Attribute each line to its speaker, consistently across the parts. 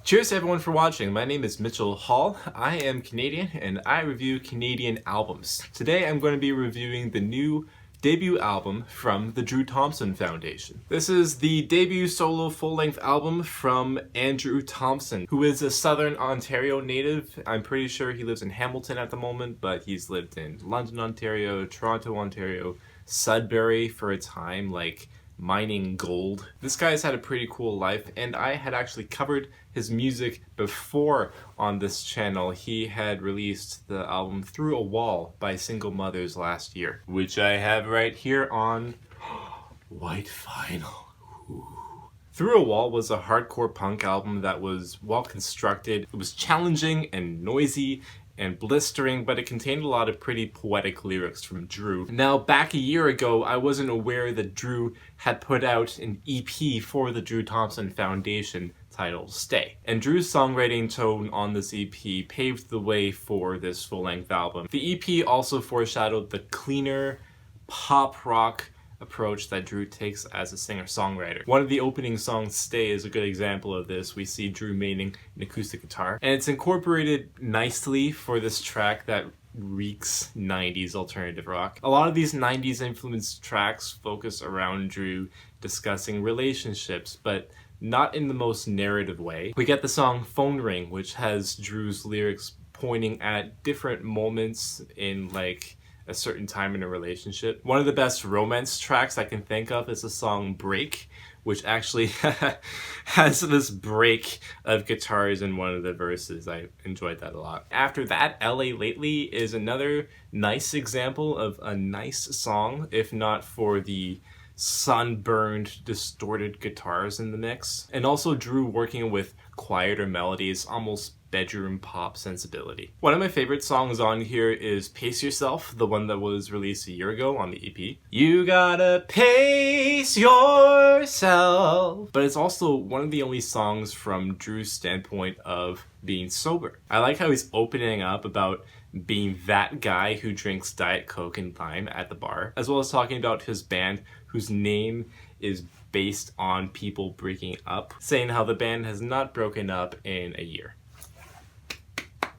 Speaker 1: Cheers to everyone for watching. My name is Mitchell Hall. I am Canadian and I review Canadian albums. Today I'm going to be reviewing the new debut album from the Drew Thomson Foundation. This is the debut solo full-length album from Andrew Thomson, who is a Southern Ontario native. I'm pretty sure he lives in Hamilton at the moment, but he's lived in London, Ontario, Toronto, Ontario, Sudbury for a time, like mining gold. This guy's had a pretty cool life, and I had actually covered his music before on this channel. He had released the album Through a Wall by Single Mothers last year, which I have right here on white vinyl. Through a Wall was a hardcore punk album that was well constructed. It was challenging and noisy and blistering, but it contained a lot of pretty poetic lyrics from Drew. Now, back a year ago, I wasn't aware that Drew had put out an EP for the Drew Thomson Foundation titled Stay. And Drew's songwriting tone on this EP paved the way for this full-length album. The EP also foreshadowed the cleaner pop rock approach that Drew takes as a singer-songwriter. One of the opening songs, Stay, is a good example of this. We see Drew maining an acoustic guitar, and it's incorporated nicely for this track that reeks 90s alternative rock. A lot of these 90s influenced tracks focus around Drew discussing relationships, but not in the most narrative way. We get the song Phone Ring, which has Drew's lyrics pointing at different moments in like a certain time in a relationship. One of the best romance tracks I can think of is the song Break, which actually has this break of guitars in one of the verses. I enjoyed that a lot. After that, Ellie Lately is another nice example of a nice song, if not for the sunburned, distorted guitars in the mix. And also Drew working with quieter melodies, almost bedroom pop sensibility. One of my favorite songs on here is Pace Yourself, the one that was released a year ago on the EP. You gotta pace yourself. But it's also one of the only songs from Drew's standpoint of being sober. I like how he's opening up about being that guy who drinks Diet Coke and lime at the bar, as well as talking about his band whose name is based on people breaking up, saying how the band has not broken up in a year.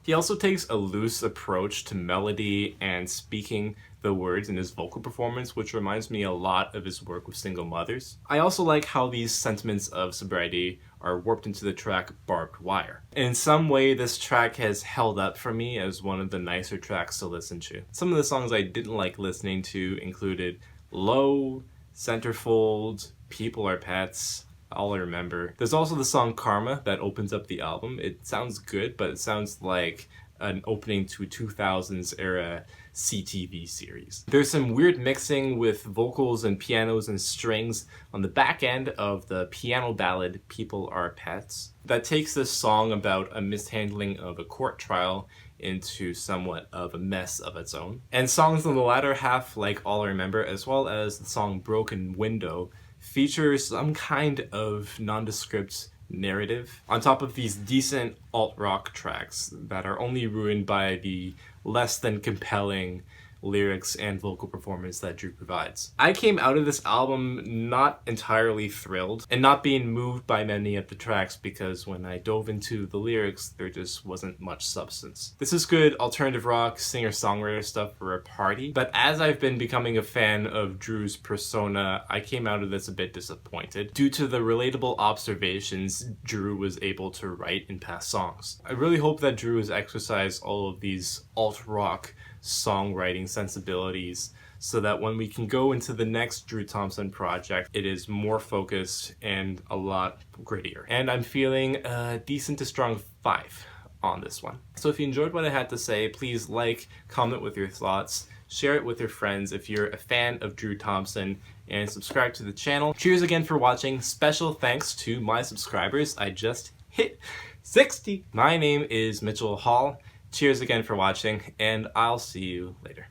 Speaker 1: He also takes a loose approach to melody and speaking the words in his vocal performance, which reminds me a lot of his work with Single Mothers. I also like how these sentiments of sobriety are warped into the track Barbed Wire. In some way, this track has held up for me as one of the nicer tracks to listen to. Some of the songs I didn't like listening to included Low, Centerfold, People Are Pets, All I Remember. There's also the song Karma that opens up the album. It sounds good, but it sounds like an opening to a 2000s era CTV series. There's some weird mixing with vocals and pianos and strings on the back end of the piano ballad People Are Pets that takes this song about a mishandling of a court trial into somewhat of a mess of its own. And songs on the latter half, like All I Remember, as well as the song Broken Window, features some kind of nondescript narrative on top of these decent alt-rock tracks that are only ruined by the less than compelling lyrics and vocal performance that Drew provides. I came out of this album not entirely thrilled and not being moved by many of the tracks because when I dove into the lyrics, there just wasn't much substance. This is good alternative rock, singer-songwriter stuff for a party, but as I've been becoming a fan of Drew's persona, I came out of this a bit disappointed due to the relatable observations Drew was able to write in past songs. I really hope that Drew has exercised all of these alt-rock songwriting sensibilities so that when we can go into the next Drew Thomson project, it is more focused and a lot grittier. And I'm feeling a decent to strong 5 on this one. So if you enjoyed what I had to say, please like, comment with your thoughts, share it with your friends if you're a fan of Drew Thomson, and subscribe to the channel. Cheers again for watching. Special thanks to my subscribers. I just hit 60. My name is Mitchell Hall. Cheers again for watching, and I'll see you later.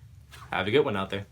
Speaker 1: Have a good one out there.